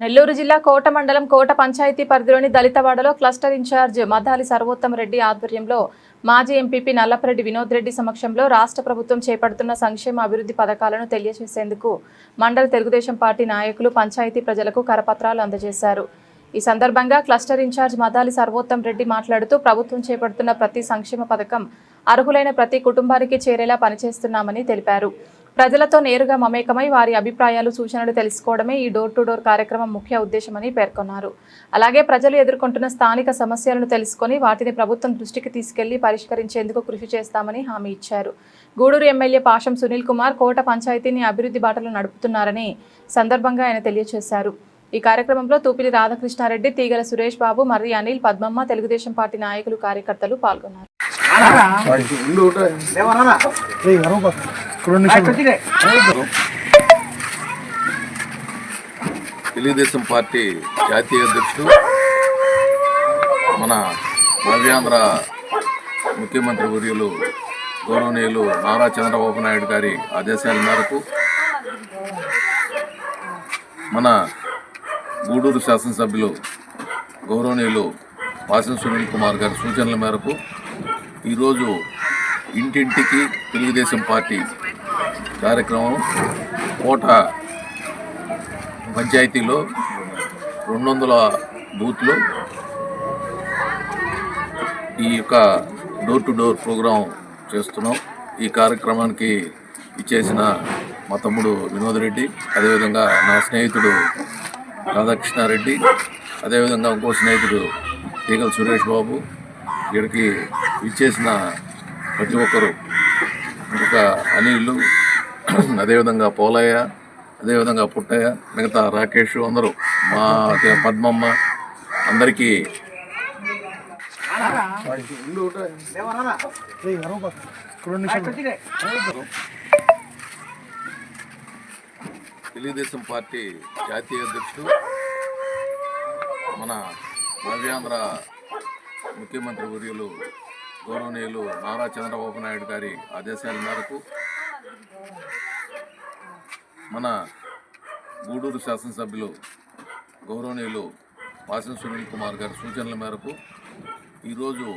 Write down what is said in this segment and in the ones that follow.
నెల్లూరు జిల్లా కోట మండలం కోట పంచాయతీ పరిధిలోని దళితవాడలో క్లస్టర్ ఇన్ఛార్జ్ మద్దాలి సర్వోత్తమ రెడ్డి ఆధ్వర్యంలో మాజీ ఎంపీపీ నల్లపరెడ్డి వినోద్ రెడ్డి సమక్షంలో రాష్ట్ర ప్రభుత్వం చేపడుతున్న సంక్షేమ అభివృద్ధి పథకాలను తెలియజేసేందుకు మండల తెలుగుదేశం పార్టీ నాయకులు పంచాయతీ ప్రజలకు కరపత్రాలు అందజేశారు. ఈ సందర్భంగా క్లస్టర్ ఇన్ఛార్జ్ మద్దాలి సర్వోత్తమ రెడ్డి మాట్లాడుతూ ప్రభుత్వం చేపడుతున్న ప్రతి సంక్షేమ పథకం అర్హులైన ప్రతి కుటుంబానికి చేరేలా పనిచేస్తున్నామని తెలిపారు. ప్రజలతో నేరుగా మమేకమై వారి అభిప్రాయాలు సూచనలు తెలుసుకోవడమే ఈ డోర్ టు డోర్ కార్యక్రమం ముఖ్య ఉద్దేశమని పేర్కొన్నారు. అలాగే ప్రజలు ఎదుర్కొంటున్న స్థానిక సమస్యలను తెలుసుకొని వాటిని ప్రభుత్వం దృష్టికి తీసుకెళ్లి పరిష్కరించేందుకు కృషి చేస్తామని హామీ ఇచ్చారు. గూడూరు ఎమ్మెల్యే పాషం సునీల్ కుమార్ కోట పంచాయతీని అభివృద్ధి బాటలో నడుపుతున్నారని సందర్భంగా ఆయన తెలియజేశారు. ఈ కార్యక్రమంలో తూపిలి రాధాకృష్ణారెడ్డి, తీగల సురేష్ బాబు, మర్రి అనిల్, పద్మమ్మ, తెలుగుదేశం పార్టీ నాయకులు, కార్యకర్తలు పాల్గొన్నారు. తెలుగుదేశం పార్టీ జాతీయ అధ్యక్షుడు మన నవ్యాంధ్ర ముఖ్యమంత్రి వర్యులు గౌరవనీయులు నారా చంద్రబాబు నాయుడు గారి ఆదేశాల మేరకు మన గూడూరు శాసనసభ్యులు గౌరవనీయులు పాషం సునీల్ కుమార్ గారి సూచనల మేరకు ఈరోజు ఇంటింటికి తెలుగుదేశం పార్టీ కార్యక్రమం కోట పంచాయతీలో 200 బూత్లు ఈ యొక్క డోర్ టు డోర్ ప్రోగ్రాం చేస్తున్నాం. ఈ కార్యక్రమానికి ఇచ్చేసిన మా తమ్ముడు వినోద్ రెడ్డి, అదేవిధంగా నా స్నేహితుడు రాధాకృష్ణారెడ్డి, అదేవిధంగా ఇంకో స్నేహితుడు తీగల సురేష్ బాబు, ఇక్కడికి ఇచ్చేసిన ప్రతి ఒక్కరు, ఇంకొక అనిలు, అదేవిధంగా పోలయ్య, అదేవిధంగా పుట్టయ్య, మిగతా రాకేష్, అందరూ మా పద్మమ్మ, అందరికీ తెలుగుదేశం పార్టీ జాతీయ అధ్యక్షుడు మన నవ్యాంధ్ర ముఖ్యమంత్రి వర్యులు గౌరవనీయులు నారా చంద్రబాబు నాయుడు గారి ఆదేశాల మేరకు మన గూడూరు శాసనసభ్యులు గౌరవనీయులు పాషం సునీల్ కుమార్ గారి సూచనల మేరకు ఈరోజు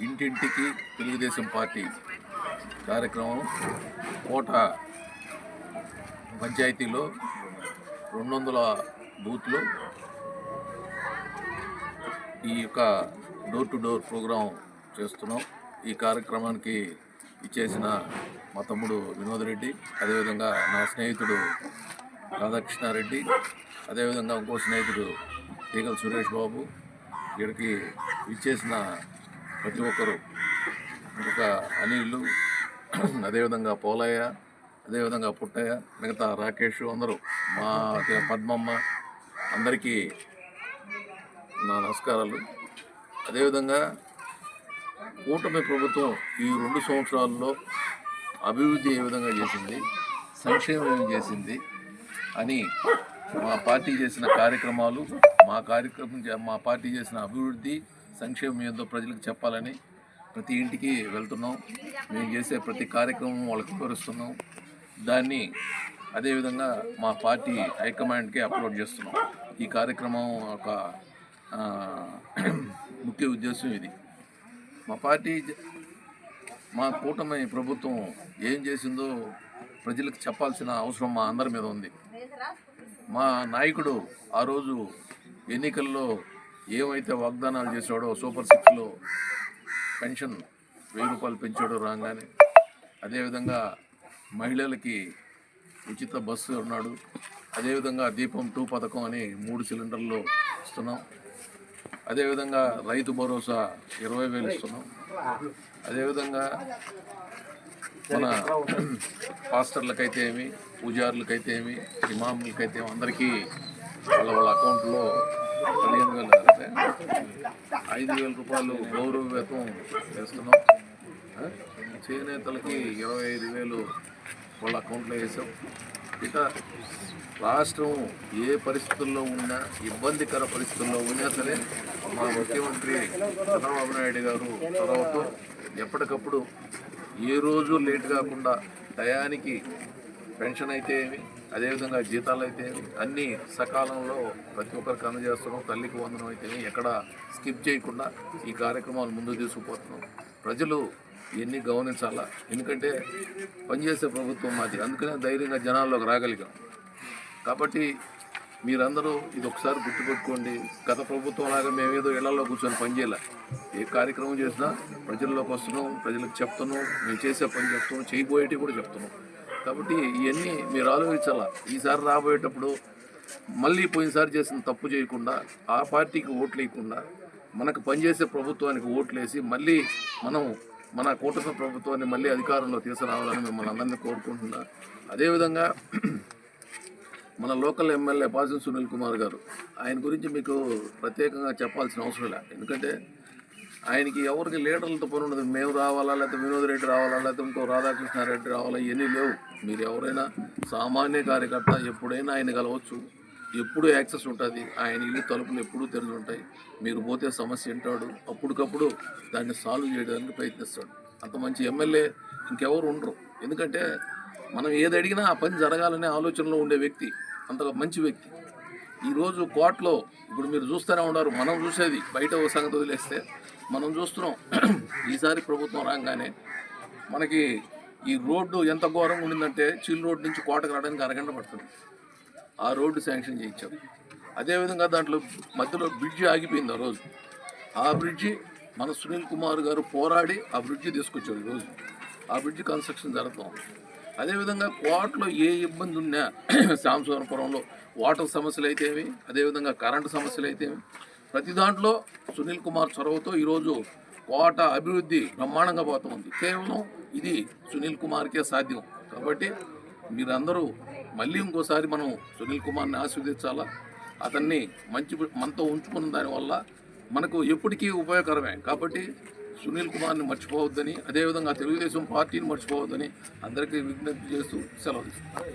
ఇంటింటికి తెలుగుదేశం పార్టీ కార్యక్రమం కోట పంచాయతీలో 200 బూత్లు ఈ యొక్క డోర్ టు డోర్ ప్రోగ్రాం చేస్తున్నాం. ఈ కార్యక్రమానికి ఇచ్చేసిన మా తమ్ముడు వినోద్ రెడ్డి, అదేవిధంగా నా స్నేహితుడు రాధాకృష్ణారెడ్డి, అదేవిధంగా ఇంకో స్నేహితుడు తీగల సురేష్ బాబు, ఇక్కడికి ఇచ్చేసిన ప్రతి ఒక్కరు, ఇంకొక అనిలు, అదేవిధంగా పోలయ్య, అదేవిధంగా పుట్టయ్య, మిగతా రాకేష్, అందరూ మా పద్మమ్మ, అందరికీ నా నమస్కారాలు. అదేవిధంగా కూటమి ప్రభుత్వం ఈ 2 సంవత్సరాల్లో అభివృద్ధి ఏ విధంగా చేసింది, సంక్షేమం ఏం చేసింది అని మా పార్టీ చేసిన కార్యక్రమాలు, మా పార్టీ చేసిన అభివృద్ధి సంక్షేమం ఏదో ప్రజలకు చెప్పాలని ప్రతి ఇంటికి వెళ్తున్నాం. మేము చేసే ప్రతి కార్యక్రమం వాళ్ళకి వివరిస్తున్నాం. దాన్ని అదేవిధంగా మా పార్టీ హైకమాండ్కి అప్లోడ్ చేస్తున్నాం. ఈ కార్యక్రమం ఒక ముఖ్య ఉద్దేశం ఇది. మా కూటమి ప్రభుత్వం ఏం చేసిందో ప్రజలకు చెప్పాల్సిన అవసరం మా అందరి మీద ఉంది. మా నాయకుడు ఆ రోజు ఎన్నికల్లో ఏమైతే వాగ్దానాలు చేశాడో, సూపర్ 6లో పెన్షన్ 1000 రూపాయలు పెంచాడో రాగానే, అదేవిధంగా మహిళలకి ఉచిత బస్సు ఉన్నాడు, అదేవిధంగా దీపం 2 పథకం అని 3 సిలిండర్లు ఇస్తున్నాం, అదేవిధంగా రైతు భరోసా 20,000 ఇస్తున్నాం, అదేవిధంగా మన పాస్టర్లకైతే ఏమి, పూజారులకైతే ఏమి, ఇమాములకైతే అందరికీ వాళ్ళ అకౌంట్లో 15,000 5,000 రూపాయలు గౌరవ వేతనం వేస్తున్నాం. చేనేతలకి 25,000 వాళ్ళ అకౌంట్లో వేసాం. ఇక రాష్ట్రం ఏ పరిస్థితుల్లో ఉన్నా, ఇబ్బందికర పరిస్థితుల్లో ఉన్నా సరే మా ముఖ్యమంత్రి చంద్రబాబు నాయుడు గారు చొరవతో ఎప్పటికప్పుడు ఏ రోజు లేట్ కాకుండా టయానికి పెన్షన్ అయితే ఏమి, అదేవిధంగా జీతాలు అయితే అన్నీ సకాలంలో ప్రతి ఒక్కరికి అందజేస్తున్నాం. తల్లికి వందనం అయితే ఎక్కడ స్కిప్ చేయకుండా ఈ కార్యక్రమాలు ముందుకు తీసుకుపోతున్నాం. ప్రజలు ఇవన్నీ గమనించాలా, ఎందుకంటే పనిచేసే ప్రభుత్వం మాది, అందుకనే ధైర్యంగా జనాల్లోకి రాగలిగాం. కాబట్టి మీరందరూ ఇది ఒకసారి గుర్తుపెట్టుకోండి. గత ప్రభుత్వం లాగా మేమేదో ఇళ్లలో కూర్చొని పనిచేయాలి. ఏ కార్యక్రమం చేసినా ప్రజల్లోకి వస్తున్నాం, ప్రజలకు చెప్తున్నాం, మేము చేసే పని చెప్తున్నాం, చేయబోయేటివి కూడా చెప్తున్నాం. కాబట్టి ఇవన్నీ మీరు ఆలోచించాలా. ఈసారి రాబోయేటప్పుడు మళ్ళీ పోయినసారి చేసిన తప్పు చేయకుండా, ఆ పార్టీకి ఓట్లు వేయకుండా మనకు పనిచేసే ప్రభుత్వానికి ఓట్లు వేసి మళ్ళీ మనం మన కూటమి ప్రభుత్వాన్ని మళ్ళీ అధికారంలో తీసుకురావాలని మిమ్మల్ని అందరినీ కోరుకుంటున్నా. అదేవిధంగా మన లోకల్ ఎమ్మెల్యే పాసం సునీల్ కుమార్ గారు, ఆయన గురించి మీకు ప్రత్యేకంగా చెప్పాల్సిన అవసరం లేదు. ఎందుకంటే ఆయనకి ఎవరికి లీడర్లతో పని ఉండదు. మేము రావాలా, లేకపోతే వినోద్ రెడ్డి రావాలా, లేకపోతే ఇంకో రాధాకృష్ణారెడ్డి రావాలా, ఇవన్నీ లేవు. మీరు ఎవరైనా సామాన్య కార్యకర్త ఎప్పుడైనా ఆయన కలవచ్చు, ఎప్పుడూ యాక్సెస్ ఉంటుంది. ఆయన ఇల్లు తలుపులు ఎప్పుడూ తెరిచి ఉంటాయి. మీరు పోతే సమస్య వింటాడు, అప్పటికప్పుడు దాన్ని సాల్వ్ చేయడానికి ప్రయత్నిస్తాడు. అంత మంచి ఎమ్మెల్యే ఇంకెవరు ఉండరు. ఎందుకంటే మనం ఏది అడిగినా ఆ పని జరగాలనే ఆలోచనలో ఉండే వ్యక్తి, అంత మంచి వ్యక్తి. ఈరోజు కోర్టులో ఇప్పుడు మీరు చూస్తూనే ఉన్నారు, మనం చూసేది బయట ఓ సంగతి వదిలేస్తే మనం చూస్తున్నాం. ఈసారి ప్రభుత్వం రాగానే మనకి ఈ రోడ్డు ఎంత ఘోరంగా ఉండిందంటే చిల్ రోడ్ నుంచి కోటకు రావడానికి అరగంట పడుతుంది. ఆ రోడ్డు శాంక్షన్ చేయించారు. అదేవిధంగా దాంట్లో మధ్యలో బ్రిడ్జి ఆగిపోయింది. ఆ రోజు ఆ బ్రిడ్జి మన సునీల్ కుమార్ గారు పోరాడి ఆ బ్రిడ్జి తీసుకొచ్చారు. ఈరోజు ఆ బ్రిడ్జి కన్స్ట్రక్షన్ జరుగుతాం. అదేవిధంగా కోర్టులో ఏ ఇబ్బంది ఉన్నా, శాంసవరపురంలో వాటర్ సమస్యలు అయితేమి, అదేవిధంగా కరెంటు సమస్యలు అయితేమి, ప్రతి దాంట్లో సునీల్ కుమార్ చొరవతో ఈరోజు కోట అభివృద్ధి బ్రహ్మాండంగా పోతుంది. కేవలం ఇది సునీల్ కుమార్కే సాధ్యం. కాబట్టి మీరందరూ మళ్ళీ ఇంకోసారి మనం సునీల్ కుమార్ని ఆశీర్వదించాలా. అతన్ని మనతో ఉంచుకున్న దానివల్ల మనకు ఎప్పటికీ ఉపయోగకరమే. కాబట్టి సునీల్ కుమార్ని మర్చిపోవద్దని, అదేవిధంగా తెలుగుదేశం పార్టీని మర్చిపోవద్దని అందరికీ విజ్ఞప్తి చేస్తూ సెలవు తీసుకుంటాను.